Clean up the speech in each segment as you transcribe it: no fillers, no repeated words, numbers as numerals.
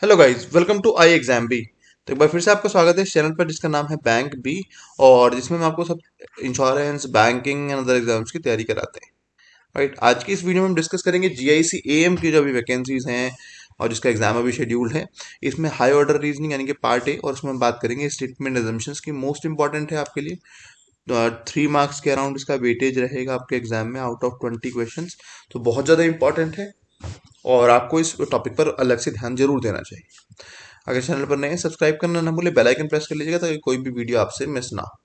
Hello guys, welcome to I exam B. तो एक बार फिर से आपका स्वागत है इस चैनल पर जिसका नाम है बैंक बी, और जिसमें हम आपको सब insurance, banking and other exams की तैयारी कराते हैं। राइट, आज की इस वीडियो में हम डिस्कस करेंगे जीआईसी एएम की जो अभी वैकेंसीज हैं और जिसका एग्जाम अभी शेड्यूल्ड है। इसमें हाई ऑर्डर रीजनिंग यानी कि पार्ट ए, और उसमें हम बात करेंगे स्टेटमेंट एजम्पशंस की। मोस्ट इंपॉर्टेंट है आपके लिए। 3 मार्क्स के अराउंड इसका वेटेज रहेगा आपके एग्जाम में आउट ऑफ 20 क्वेश्चन। तो बहुत ज़्यादा इंपॉर्टेंट है और आपको इस टॉपिक पर अलग से ध्यान जरूर देना चाहिए। अगर चैनल पर नए हैं, सब्सक्राइब करना ना भूले, बेल आइकन प्रेस कर लीजिएगा ताकि कोई भी वीडियो आपसे मिस ना हो।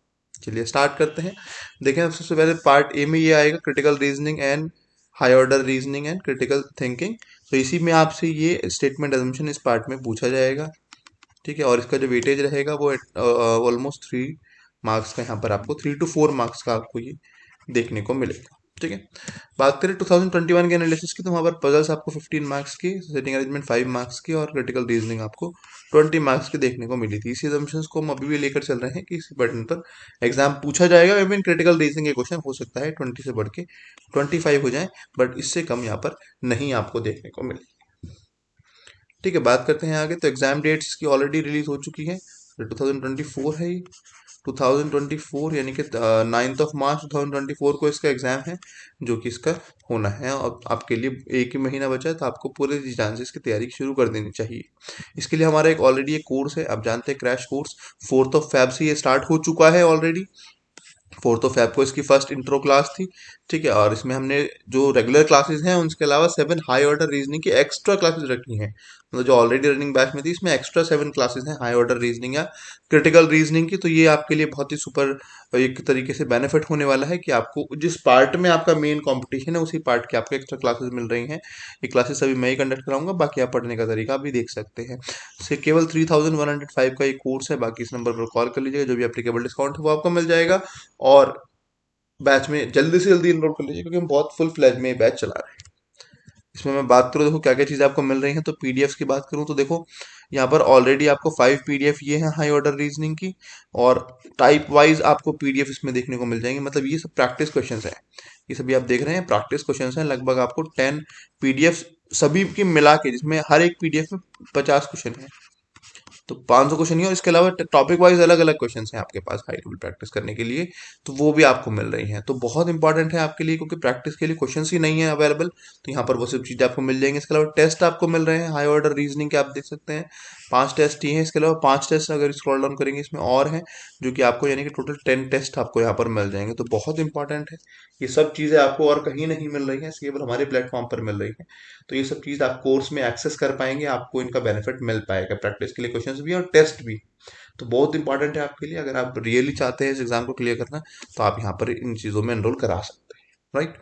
चलिए स्टार्ट करते हैं। देखें, सबसे पहले पार्ट ए में ये आएगा critical reasoning and high order reasoning and critical thinking. तो इसी में आपसे ये स्टेटमेंट एजम्पशन इस पार्ट में पूछा जाएगा। ठीक है, और इसका जो वेटेज रहेगा वो ऑलमोस्ट 3 मार्क्स का, यहाँ पर आपको 3 to 4 मार्क्स का आपको ये देखने को मिलेगा। ठीक है, बात करें 2021 के एनालिसिस की, तो वहाँ पर पजल्स आपको 15 मार्क्स की, सेटिंग अरेंजमेंट 5 मार्क्स की और क्रिटिकल रीजनिंग आपको 20 मार्क्स की देखने को मिली थी। इसी assumptions को हम अभी भी लेकर चल रहे हैं कि इसी पैटर्न पर एग्जाम पूछा जाएगा। इवन क्रिटिकल रीजनिंग के क्वेश्चन हो सकता है 20 से बढ़ के 25 हो जाए, बट इससे कम यहाँ पर नहीं आपको देखने को मिले। ठीक है, बात करते हैं आगे। तो एग्जाम डेट्स की ऑलरेडी रिलीज हो चुकी है। 2024 है ये, 2024 यानी कि 9 मार्च 2024 को इसका एग्जाम है, जो कि इसका होना है। और आपके लिए एक ही महीना बचा है, तो आपको पूरे चांसेस की तैयारी शुरू कर देनी चाहिए। इसके लिए हमारा एक ऑलरेडी एक कोर्स है, आप जानते हैं, क्रैश कोर्स। 4 Feb से ये स्टार्ट हो चुका है ऑलरेडी। 4 Feb को इसकी फर्स्ट इंट्रो क्लास थी। ठीक है, और इसमें हमने जो रेगुलर क्लासेस हैं उनके अलावा 7 हाई ऑर्डर रीजनिंग की एक्स्ट्रा क्लासेस रखी हैं। मतलब जो ऑलरेडी रनिंग बैच में थी, इसमें एक्स्ट्रा 7 क्लासेस हैं हाई ऑर्डर रीजनिंग या क्रिटिकल रीजनिंग की। तो ये आपके लिए बहुत ही सुपर एक तरीके से बेनिफिट होने वाला है कि आपको जिस पार्ट में आपका मेन कंपटीशन है उसी पार्ट की आपको एक्स्ट्रा क्लासेस मिल रही हैं। ये क्लासेस अभी मैं ही कंडक्ट कराऊंगा, बाकी आप पढ़ने का तरीका भी देख सकते हैं। से केवल 3105 का एक कोर्स है। बाकी इस नंबर पर कॉल कर लीजिएगा, जो भी एप्लीकेबल डिस्काउंट है वो आपको मिल जाएगा। और बैच में जल्दी से जल्दी इनरोल कर लीजिए, क्योंकि हम बहुत फुल फ्लैज में ये बैच चला रहे हैं। इसमें मैं बात करूँ, देखो क्या क्या चीज़ें आपको मिल रही हैं। तो पीडीएफ की बात करूँ तो देखो, यहाँ पर ऑलरेडी आपको 5 पीडीएफ ये हैं हाई ऑर्डर रीजनिंग की, और टाइप वाइज आपको पीडीएफ इसमें देखने को मिल जाएंगे। मतलब ये सब प्रैक्टिस क्वेश्चन हैं। ये सभी आप देख रहे हैं प्रैक्टिस क्वेश्चन हैं। लगभग आपको 10 पीडीएफ सभी की मिला के, जिसमें हर एक पीडीएफ में 50 क्वेश्चन है। तो 500 क्वेश्चन ही, और इसके अलावा टॉपिक वाइज अलग अलग क्वेश्चन हैं आपके पास हाई लेवल प्रैक्टिस करने के लिए। तो वो भी आपको मिल रही हैं। तो बहुत इंपॉर्टेंट है आपके लिए, क्योंकि प्रैक्टिस के लिए क्वेश्चन ही नहीं है अवेलेबल। तो यहाँ पर वो सब चीज़ें आपको मिल जाएंगी। इसके अलावा टेस्ट आपको मिल रहे हैं हाई ऑर्डर रीजनिंग के, आप देख सकते हैं 5 टेस्ट ही हैं। इसके अलावा 5 टेस्ट अगर स्क्रॉल डाउन करेंगे इसमें और हैं, जो कि आपको यानी कि टोटल 10 टेस्ट आपको यहाँ पर मिल जाएंगे। तो बहुत इंपॉर्टेंट है। ये सब चीज़ें आपको और कहीं नहीं मिल रही हैं, केवल हमारे प्लेटफॉर्म पर मिल रही हैं। तो ये सब चीज़ आप कोर्स में एक्सेस कर पाएंगे, आपको इनका बेनिफिट मिल पाएगा। प्रैक्टिस के लिए क्वेश्चंस भी और टेस्ट भी। तो बहुत इंपॉर्टेंट है आपके लिए। अगर आप रियली चाहते हैं इस एग्जाम को क्लियर करना, तो आप यहाँ पर इन चीज़ों में एनरोल करा सकते हैं। राइट,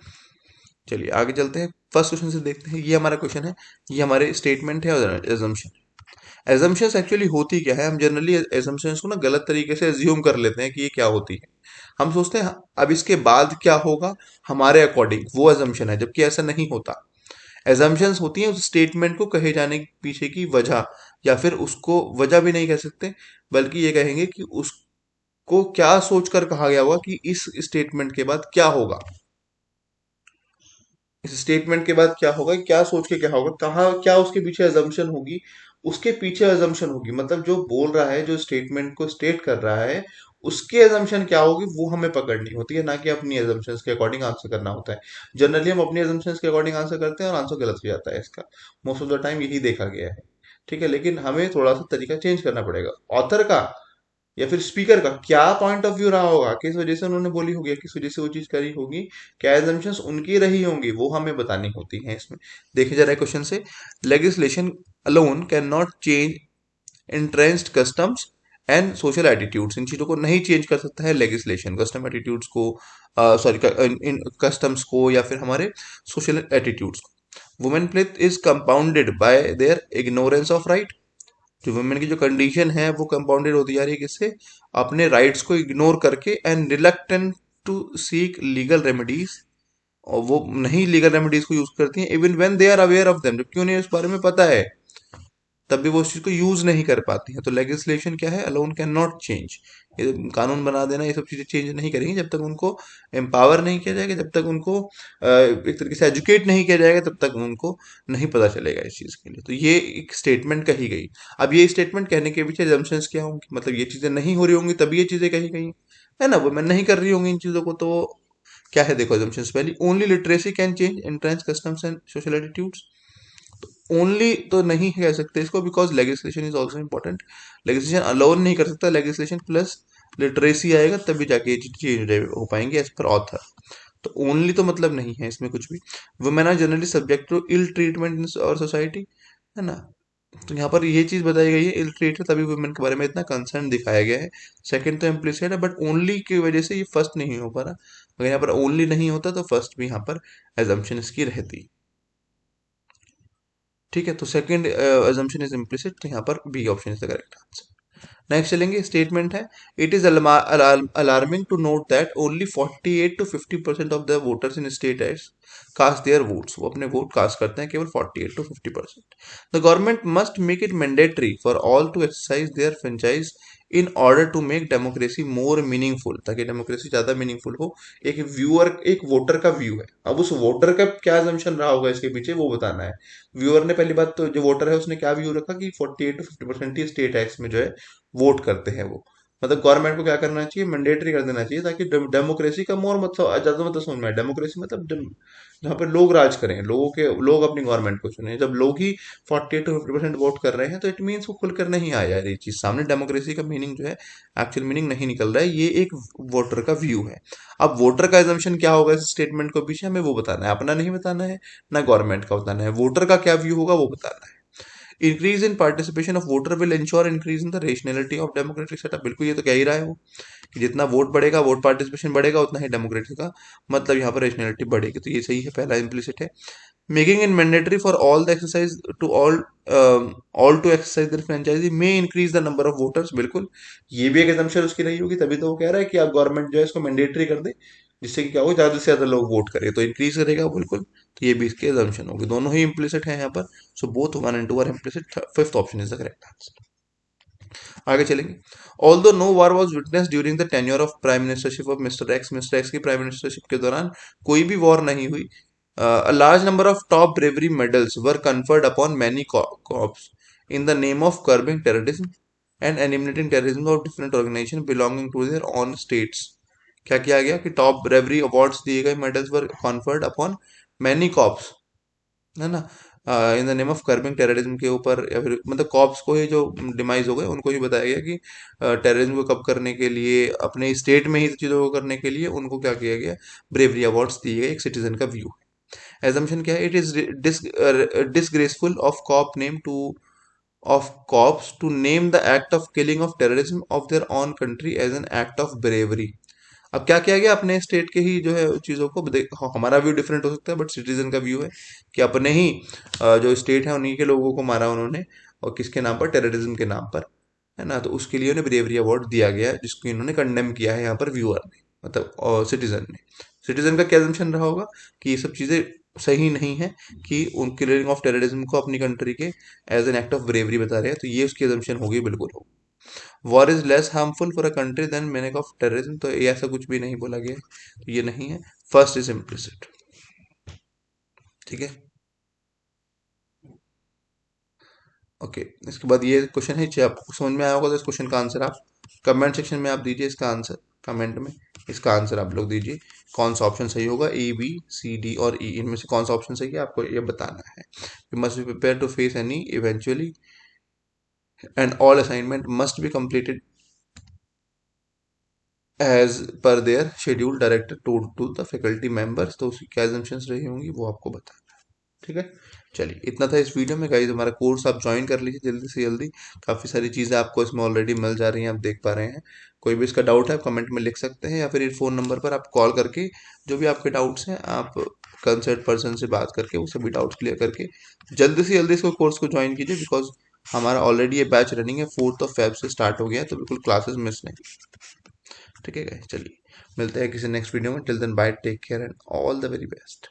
चलिए आगे चलते हैं। फर्स्ट क्वेश्चन से देखते हैं। ये हमारा क्वेश्चन है, ये हमारे स्टेटमेंट है और एजम्पशन। एजम्पशंस एक्चुअली होती क्या है? हम जनरली एजम्पशंस को ना गलत तरीके से एज्यूम कर लेते हैं कि ये क्या होती है। हम सोचते हैं अब इसके बाद क्या होगा हमारे अकॉर्डिंग, वो एजम्पशन है, जबकि ऐसा नहीं होता। एजम्पशंस होती हैं उस स्टेटमेंट को कहे जाने के पीछे की वजह, या फिर उसको वजह भी नहीं कह सकते, बल्कि ये कहेंगे कि उसको क्या सोचकर कहा गया होगा कि इस स्टेटमेंट के बाद क्या होगा। इस स्टेटमेंट के बाद क्या होगा, क्या सोच के क्या होगा, कहाँ क्या उसके पीछे अजम्पशन होगी। उसके पीछे अजम्पशन होगी, मतलब जो बोल रहा है, जो स्टेटमेंट को स्टेट कर रहा है, उसकी अजम्पशन क्या होगी वो हमें पकड़नी होती है, ना कि अपनी अजम्पशंस के अकॉर्डिंग आंसर करना होता है। जनरली हम अपनी अजम्पशंस के अकॉर्डिंग आंसर करते हैं और आंसर गलत हो जाता है इसका। मोस्ट ऑफ द टाइम यही देखा गया है। ठीक है, लेकिन हमें थोड़ा सा तरीका चेंज करना पड़ेगा। ऑथर का या फिर स्पीकर का क्या पॉइंट ऑफ व्यू रहा होगा, किस वजह से उन्होंने बोली होगी, किस वजह से वो चीज करी होगी, क्या एजम्पशंस उनकी रही होंगी, वो हमें बतानी होती हैं इसमें। देखे जा रहा है क्वेश्चन से, legislation alone can not change entrenched customs and social attitudes. इन चीज़ों को नहीं चेंज कर सकता है लेजिस्लेशन, कस्टम एटीट्यूड्स को, सॉरी, इन कस्टम्स को या फिर हमारे सोशल एटीट्यूड्स को। Women plight is compounded by their ignorance of right. जो वुमेन की जो कंडीशन है वो कंपाउंडेड होती जा रही है किससे? अपने राइट्स को इग्नोर करके, and reluctant to seek legal remedies. और वो नहीं लीगल रेमेडीज को यूज करती हैं, even when they are aware of them, जबकि उन्हें इस बारे में पता है। तब भी वो उस चीज़ को यूज़ नहीं कर पाती हैं। तो लेजिस्लेशन क्या है, अलोन कैन नॉट चेंज, ये कानून बना देना ये सब चीज़ें चेंज नहीं करेंगी जब तक उनको एम्पावर नहीं किया जाएगा, जब तक उनको एक तरीके से एजुकेट नहीं किया जाएगा, तब तक उनको नहीं पता चलेगा इस चीज़ के लिए। तो ये एक स्टेटमेंट कही गई। अब ये स्टेटमेंट कहने के पीछे एजम्पशंस क्या होंगी, मतलब ये चीज़ें नहीं हो रही होंगी तभी ये चीज़ें कही गई है ना, वो मैं नहीं कर रही होंगी इन चीज़ों को, तो क्या है देखो एजम्पशंस पहली, only literacy can change entrance customs and social attitudes. Only तो नहीं कह सकते इसको, because legislation is also important. Legislation alone नहीं कर सकता, लेजिस्लेशन प्लस लिटरेसी आएगा तभी जाके ये चीज हो पाएंगे एज पर ऑथर। तो ओनली तो मतलब नहीं है इसमें कुछ भी। Women are generally subject to ill treatment in our society, है ना। तो यहाँ पर ये चीज बताई गई है इल ट्रीट, तभी वुमेन के बारे में इतना कंसर्न दिखाया गया है। सेकंड तो इम्प्लिसिट है, बट ओनली की वजह से ये फर्स्ट नहीं हो पा रहा। अगर यहाँ पर ओनली नहीं होता तो फर्स्ट भी यहाँ पर एजम्पशन इसकी रहती। ठीक है, तो सेकंड अजम्पशन इज इम्प्लिसिट, तो यहाँ पर B option is the correct answer. Next चलेंगे, स्टेटमेंट है, it is alarming to note that only 48 to 50% of the voters in state cast their votes, वो अपने वोट कास्ट करते हैं केवल 48 to 50%। The government must make it mandatory for all to exercise their franchise in order to make democracy more meaningful, ताकि democracy ज्यादा meaningful हो। एक voter का व्यू है, अब उस वोटर का क्या assumption रहा होगा इसके पीछे वो बताना है। व्यूअर ने पहली बात तो, जो वोटर है उसने क्या व्यू रखा कि 48 to 50% ही स्टेट एक्ट में जो है वोट करते हैं वो। मतलब गवर्नमेंट को क्या करना चाहिए, मैंडेटरी कर देना चाहिए, ताकि डेमोक्रेसी का मोर मतलब ज्यादा मतलब समझ में आए। डेमोक्रेसी मतलब जहाँ पर लोग राज करें, लोग अपनी गवर्नमेंट को चुने। जब लोग ही 48 to 50% वोट कर रहे हैं तो इट मीन्स वो खुलकर नहीं आया यार ये चीज सामने। डेमोक्रेसी का मीनिंग जो है, एक्चुअल मीनिंग नहीं निकल रहा है, ये एक वोटर का व्यू है। अब वोटर का एजम्पशन क्या होगा इस स्टेटमेंट को पीछे, हमें वो बताना है, अपना नहीं बताना है ना गवर्नमेंट का बताना है, वोटर का क्या व्यू होगा वो बताना है। Increase in participation of voter will ensure increase in the rationality of democratic setup, बिल्कुल ये तो कह ही रहा है वो, कि जितना वोट बढ़ेगा, वोट पार्टिसिपेशन बढ़ेगा, उतना ही डेमोक्रेसी का मतलब यहाँ पर रेशनैलिटी बढ़ेगी। तो ये सही है, पहला इम्प्लिसिट है। Making in mandatory for all the exercise to all to exercise their franchisee may increase the number of voters, बिल्कुल ये भी एक एजम्पशन उसकी रही होगी, तभी तो वो कह रहा है कि आप गवर्नमेंट जो है इसको मैंडेटरी कर दे, जिससे कि क्या हो, ज्यादा से ज्यादा लोग वोट करें तो इंक्रीज करेगा बिल्कुल। तो ये भी इसके एजम्पशन होगी, दोनों ही इम्प्लिसिट है यहाँ पर। So both 1 and 2 are implicit, fifth option is the correct answer. आगे चलेंगे, although no war was witness during the tenure of prime ministership of mister X की प्राइम मिनिस्टरशिप के दौरान कोई भी वॉर नहीं हुई। A large number of top bravery medals were conferred upon many corps in the name of curbing terrorism and eliminating terrorism of different organizations belonging to their own states। क्या किया गया कि टॉप ब्रेवरी अवार्ड्स दिए गए, medals वर conferred upon many cops, है ना, in the name of curbing terrorism के ऊपर, या फिर मतलब कॉप्स को ही जो डिमाइज हो गए उनको ही बताया गया कि टेररिज्म को कब करने के लिए, अपने स्टेट में ही चीज़ों को करने के लिए उनको क्या किया गया, ब्रेवरी अवार्ड्स दिए गए, एक सिटीजन का व्यू। एजम्पशन क्या है, it is disgraceful of cop name to of cops to name the act of killing of terrorism of their own country as an act of bravery। अब क्या किया गया, अपने स्टेट के ही जो है चीज़ों को हमारा व्यू डिफरेंट हो सकता है, बट सिटीजन का व्यू है कि अपने ही जो स्टेट है उन्हीं के लोगों को मारा उन्होंने, और किसके नाम पर, टेररिज्म के नाम पर, है ना। तो उसके लिए उन्हें ब्रेवरी अवार्ड दिया गया, जिसको इन्होंने कंडेम किया है यहाँ पर व्यूअर ने, मतलब सिटीजन ने। सिटीजन का क्या एजम्पशन रहा होगा कि ये सब चीज़ें सही नहीं है, कि उन किलिंग ऑफ टेररिज्म को अपनी कंट्री के as an act of bravery बता रहे हैं, तो ये उसकी एजम्पशन होगी, बिल्कुल होगी। War is less harmful for a country than menace of terrorism, तो ये ऐसा कुछ भी नहीं बोला गया है, तो ये नहीं है, फर्स्ट इज इम्प्लिसिट। ठीक है, ओके। इसके बाद ये क्वेश्चन है, चाहे आपको समझ में आया होगा तो इस क्वेश्चन का आंसर आप कमेंट सेक्शन में आप दीजिए, इसका आंसर कमेंट में, इसका आंसर आप लोग दीजिए, कौन सा ऑप्शन सही होगा, ए बी सी डी और ई, इनमें से कौन सा ऑप्शन सही है आपको ये बताना है। You must be prepare to face any eventuality and all assignment must be completed as per their schedule directed to the faculty members. तो उसकी क्या assumptions रही होंगी वो आपको बताना है। ठीक है, चलिए इतना था इस वीडियो में गाइस। हमारा कोर्स आप ज्वाइन कर लीजिए जल्दी से जल्दी, काफ़ी सारी चीज़ें आपको इसमें ऑलरेडी मिल जा रही हैं, आप देख पा रहे हैं। कोई भी इसका डाउट है आप कमेंट में लिख सकते हैं, या फिर इस फ़ोन नंबर पर आप कॉल करके जो भी आपके डाउट्स हैं आप कंसर्ट पर्सन से बात करके वो सभी डाउट्स क्लियर करके जल्दी से जल्दी इसको कोर्स को ज्वाइन कीजिए, बिकॉज हमारा ऑलरेडी ये बैच रनिंग है, 4 Feb से स्टार्ट हो गया है, तो बिल्कुल क्लासेस मिस नहीं। ठीक है गाइस, चलिए मिलते हैं किसी नेक्स्ट वीडियो में, till then bye, take care and all the very best.